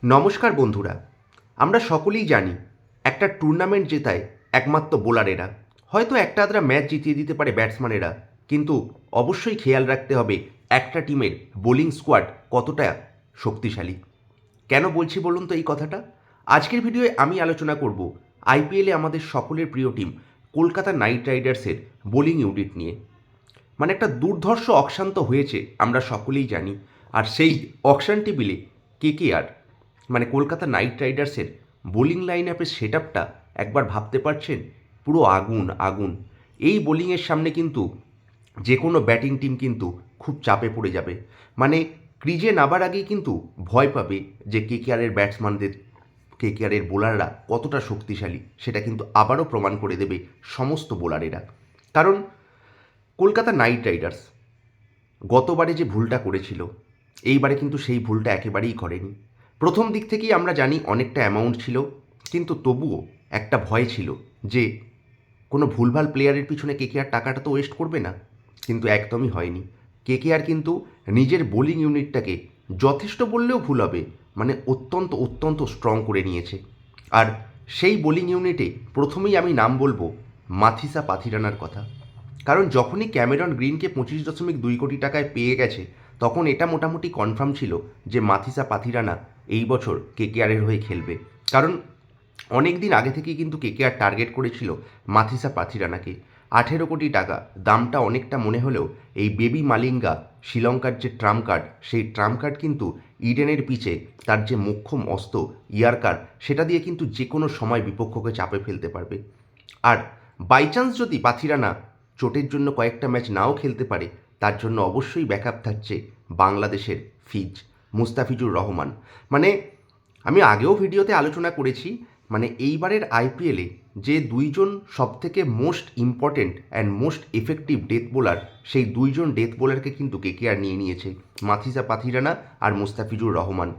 নমস্কার বন্ধুরা। আমরা সকলেই জানি একটা টুর্নামেন্ট জেতায় একমাত্র বোলারেরা। হয়তো একটা আধটা ম্যাচ জিতিয়ে দিতে পারে ব্যাটসম্যানেরা, কিন্তু অবশ্যই খেয়াল রাখতে হবে একটা টিমের বোলিং স্কোয়াড কতটা শক্তিশালী। কেন বলছি বলুন তো এই কথাটা? আজকের ভিডিওয়ে আমি আলোচনা করব আইপিএলে আমাদের সকলের প্রিয় টিম কলকাতা নাইট রাইডার্সের বোলিং ইউনিট নিয়ে। মানে একটা দুর্ধর্ষ অকশান তো হয়েছে, আমরা সকলেই জানি। আর সেই অকশান টেবিলে কেকেআর মানে কলকাতা নাইট রাইডার্সের বোলিং লাইন আপের সেট আপটা একবার ভাবতে পারছেন? পুরো আগুন আগুন। এই বোলিংয়ের সামনে কিন্তু যে কোনো ব্যাটিং টিম কিন্তু খুব চাপে পড়ে যাবে। মানে ক্রিজে নামার আগেই কিন্তু ভয় পাবে যে কেকেআরের ব্যাটসম্যানদের, কেকেআরের বোলাররা কতটা শক্তিশালী সেটা কিন্তু আবারও প্রমাণ করে দেবে সমস্ত বোলারেরা। কারণ কলকাতা নাইট রাইডার্স গতবারে যে ভুলটা করেছিল, এইবারে কিন্তু সেই ভুলটা একেবারেই করেনি। প্রথম দিক থেকেই আমরা জানি অনেকটা অ্যামাউন্ট ছিল, কিন্তু তবুও একটা ভয় ছিল যে কোনো ভুলভাল প্লেয়ারের পিছনে কেকেআর টাকাটা তো ওয়েস্ট করবে না। কিন্তু একদমই হয়নি। কেকেআর কিন্তু নিজের বোলিং ইউনিটটাকে যথেষ্ট বললেও ভুল হবে, মানে অত্যন্ত অত্যন্ত স্ট্রং করে নিয়েছে। আর সেই বোলিং ইউনিটে প্রথমেই আমি নাম বলবো মাথিসা পাথিরানার কথা। কারণ যখনই ক্যামেরন গ্রিনকে 25.2 কোটি টাকায় পেয়ে গেছে, তখন এটা মোটামুটি কনফার্ম ছিল যে মাথিসা পাথিরানা এই বছর কেকেআরের হয়ে খেলবে। কারণ অনেক দিন আগে থেকেই কিন্তু কেকেআর টার্গেট করেছিল মাথিসা পাথিরানাকে। 18 কোটি টাকা দামটা অনেকটা মনে হলেও এই বেবি মালিঙ্গা, শ্রীলঙ্কার যে ট্রাম্প কার্ড, সেই ট্রাম্প কার্ড কিন্তু ইডেনের পিচে তার যে মোক্ষম অস্ত্র ইয়ার্কার, সেটা দিয়ে কিন্তু যে কোনো সময় বিপক্ষকে চাপে ফেলতে পারবে। আর বাই চান্স যদি পাথিরানা চোটের জন্য কয়েকটা ম্যাচ নাও খেলতে পারে, তার জন্য অবশ্যই ব্যাকআপ থাকছে বাংলাদেশের মুস্তাফিজুর রহমান। মানে আমি আগেও ভিডিওতে আলোচনা করেছি, মানে এইবারের আইপিএলে যে দুইজন সবথেকে most important and most effective death bowler, সেই দুইজন ডেথ বোলারকে কিন্তু কেকেআর নিয়ে নিয়েছে, মাথিসা পাথিরানা আর মুস্তাফিজুর রহমান।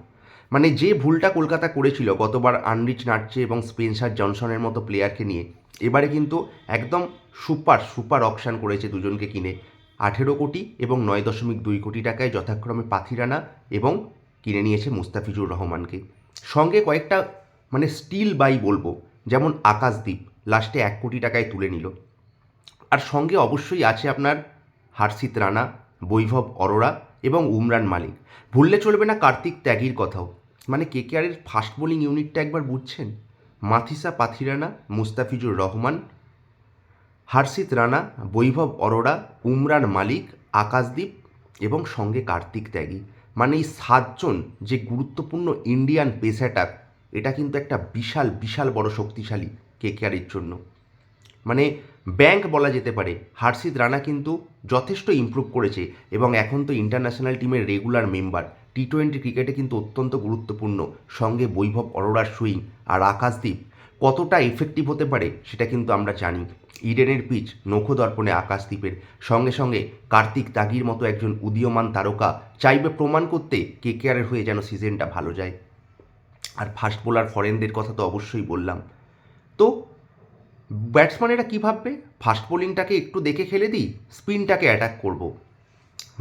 মানে যে ভুলটা কলকাতা করেছিল গতবার আনরিচ নার্চে এবং স্পেন্সার জনসনের মতো প্লেয়ারকে নিয়ে, এবারে কিন্তু একদম সুপার সুপার অকশান করেছে দুজনকে কিনে। 18 কোটি এবং 9.2 কোটি টাকায় যথাক্রমে পাথিরানা এবং কিনে নিয়েছে মুস্তাফিজুর রহমানকে। সঙ্গে কয়েকটা মানে স্টিল বাই বলবো, যেমন আকাশদ্বীপ লাস্টে 1 কোটি টাকায় তুলে নিল। আর সঙ্গে অবশ্যই আছে আপনার হার্ষিত রানা, বৈভব অরোরা এবং উমরান মালিক। ভুললে চলবে না কার্তিক ত্যাগীর কথাও। মানে কেকেআরের ফাস্ট বোলিং ইউনিটটা একবার বুঝছেন? মাথিসা পাথিরানা, মুস্তাফিজুর রহমান, হার্ষিত রানা, বৈভব অরোরা, উমরান মালিক, আকাশদ্বীপ এবং সঙ্গে কার্তিক ত্যাগী। মানে এই 7জন যে গুরুত্বপূর্ণ ইন্ডিয়ান পেস অ্যাটাক, এটা কিন্তু একটা বিশাল বিশাল বড় শক্তিশালী কেকেআরের জন্য। মানে ব্যাংক বলা যেতে পারে। হার্ষিত রানা কিন্তু যথেষ্ট ইমপ্রুভ করেছে এবং এখন তো ইন্টারন্যাশনাল টিমের রেগুলার মেম্বার। টি-20 ক্রিকেটে কিন্তু অত্যন্ত গুরুত্বপূর্ণ। সঙ্গে বৈভব অরোরার সুইং আর আকাশদ্বীপ কতটা এফেক্টিভ হতে পারে সেটা কিন্তু আমরা জানি। ইডেনের পিচ নখদর্পণে আকাশদ্বীপের। সঙ্গে সঙ্গে কার্তিক ত্যাগীর মতো একজন উদীয়মান তারকা চাইবে প্রমাণ করতে কেকেআরের হয়ে যেন সিজনটা ভালো যায়। আর ফাস্ট বোলার ফরেনদের কথা তো অবশ্যই বললাম। তো ব্যাটসম্যানেরা কী ভাববে? ফাস্ট বোলিংটাকে একটু দেখে খেলে দিই, স্পিনটাকে অ্যাটাক করব।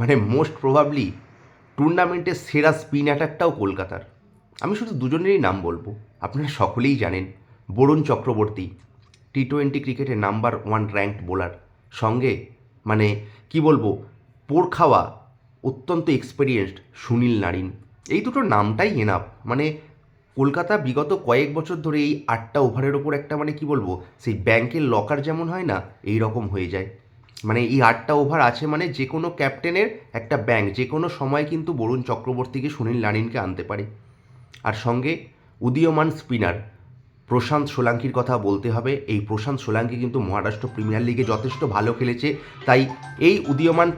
মানে মোস্ট প্রবাবলি টুর্নামেন্টের সেরা স্পিন অ্যাটাকটাও কলকাতার। আমি শুধু দুজনেরই নাম বলবো, আপনারা সকলেই জানেন। বরুণ চক্রবর্তী টি-20 ক্রিকেটের নাম্বার 1 র্যাঙ্কড বোলার। সঙ্গে মানে কি বলবো, পোর খাওয়া অত্যন্ত এক্সপেরিয়েন্সড সুনীল নারিন। এই দুটো নামটাই এনাফ। মানে কলকাতা বিগত কয়েক বছর ধরে এই 8টা ওভারের ওপর একটা মানে কি বলবো, সেই ব্যাংকের লকার যেমন হয় না, এই রকম হয়ে যায়। মানে এই 8টা ওভার আছে মানে যে কোনো ক্যাপ্টেনের একটা ব্যাংক যে কোনো সময় কিন্তু বরুণ চক্রবর্তীকে, সুনীল নারিনকে আনতে পারে। আর সঙ্গে উদীয়মান স্পিনার প্রশান্ত সোলাঙ্কির কথা বলতে হবে। এই প্রশান্ত সোলাঙ্কি কিন্তু মহারাষ্ট্র প্রিমিয়ার লিগে যথেষ্ট ভালো খেলেছে, তাই এই উদীয়মান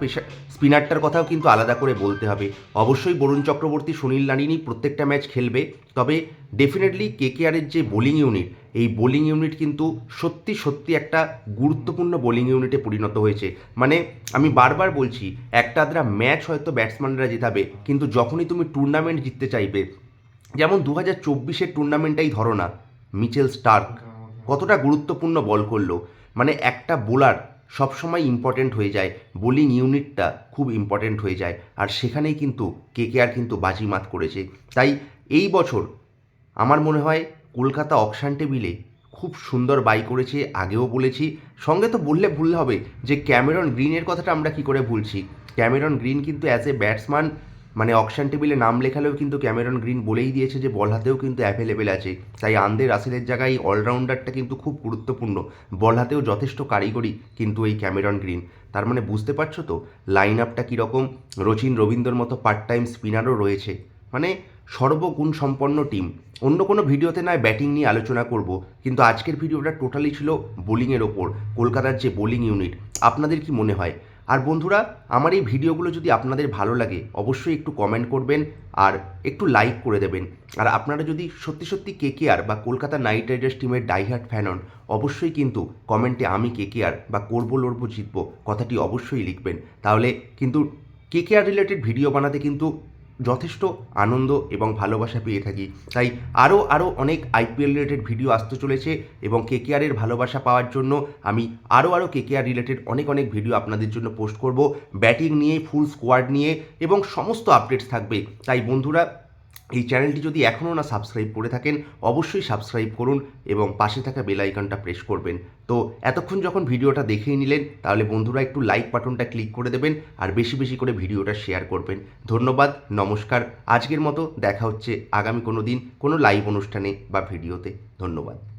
স্পিনারটার কথাও কিন্তু আলাদা করে বলতে হবে। অবশ্যই বরুণ চক্রবর্তী, সুনীল নারিনই প্রত্যেকটা ম্যাচ খেলবে, তবে ডেফিনেটলি কেকেআরের যে বোলিং ইউনিট, এই বোলিং ইউনিট কিন্তু সত্যি সত্যি একটা গুরুত্বপূর্ণ বোলিং ইউনিটে পরিণত হয়েছে। মানে আমি বারবার বলছি, একটা আধটা ম্যাচ হয়তো ব্যাটসম্যানরা জেতাবে, কিন্তু যখনই তুমি টুর্নামেন্ট জিততে চাইবে, যেমন 2024-এর টুর্নামেন্টটাই ধরো না, মিচেল স্টার্ক কতটা গুরুত্বপূর্ণ বল করলো। মানে একটা বোলার সবসময় ইম্পর্টেন্ট হয়ে যায়, বোলিং ইউনিটটা খুব ইম্পর্টেন্ট হয়ে যায়, আর সেখানেই কিন্তু কেকেআর কিন্তু বাজিমাত করেছে। তাই এই বছর আমার মনে হয় কলকাতা অকশান টেবিলে খুব সুন্দর বাই করেছে, আগেও বলেছি। সঙ্গে তো বললে ভুল হবে যে ক্যামেরন গ্রিনের কথাটা আমরা কি করে ভুলছি। ক্যামেরন গ্রিন কিন্তু অ্যাজ এ ব্যাটসম্যান মানে অকশান টেবিলে নাম লেখালেও কিন্তু ক্যামেরন গ্রিন বলেই দিয়েছে যে বল হাতেও কিন্তু অ্যাভেলেবেল আছে। তাই আন্দ্রে রাসেলের জায়গায় এই অলরাউন্ডারটা কিন্তু খুব গুরুত্বপূর্ণ। বল হাতেও যথেষ্ট কারিগরি কিন্তু এই ক্যামেরন গ্রিন। তার মানে বুঝতে পারছো তো লাইন আপটা কীরকম। রচিন রবীন্দ্রর মতো পার্ট টাইম স্পিনারও রয়েছে, মানে সর্বগুণ সম্পন্ন টিম। অন্য কোনো ভিডিওতে নয় ব্যাটিং নিয়ে আলোচনা করব, কিন্তু আজকের ভিডিওটা টোটালি ছিল বোলিংয়ের ওপর, কলকাতার যে বোলিং ইউনিট। আপনাদের কি মনে হয়? আর বন্ধুরা, আমার এই ভিডিওগুলো যদি আপনাদের ভালো লাগে অবশ্যই একটু কমেন্ট করবেন আর একটু লাইক করে দেবেন। আর আপনারা যদি সত্যি সত্যি কেকেআর বা কলকাতা নাইট রাইডার্স টিমের ডাইহার্ট ফ্যান হন, অবশ্যই কিন্তু কমেন্টে আমি কেকেআর বা করবো লড়বো জিতবো কথাটি অবশ্যই লিখবেন। তাহলে কিন্তু কেকেআর রিলেটেড ভিডিও বানাতে কিন্তু যথেষ্ট আনন্দ এবং ভালোবাসা পেয়ে থাকি। তাই আরও অনেক আইপিএল রিলেটেড ভিডিও আসতে চলেছে এবং কেকেআরের ভালোবাসা পাওয়ার জন্য আমি আরও কেকেআর রিলেটেড অনেক ভিডিও আপনাদের জন্য পোস্ট করব, ব্যাটিং নিয়ে, ফুল স্কোয়াড নিয়ে এবং সমস্ত আপডেটস থাকবে। তাই বন্ধুরা, এই চ্যানেলটি যদি এখনও না সাবস্ক্রাইব করে থাকেন অবশ্যই সাবস্ক্রাইব করুন এবং পাশে থাকা বেল আইকনটা প্রেস করবেন। তো এতক্ষণ যখন ভিডিওটা দেখেই নিলেন তাহলে বন্ধুরা একটু লাইক বাটনটা ক্লিক করে দেবেন আর বেশি করে ভিডিওটা শেয়ার করবেন। ধন্যবাদ, নমস্কার। আজকের মতো দেখা হচ্ছে আগামী কোনো দিন কোনো লাইভ অনুষ্ঠানে বা ভিডিওতে। ধন্যবাদ।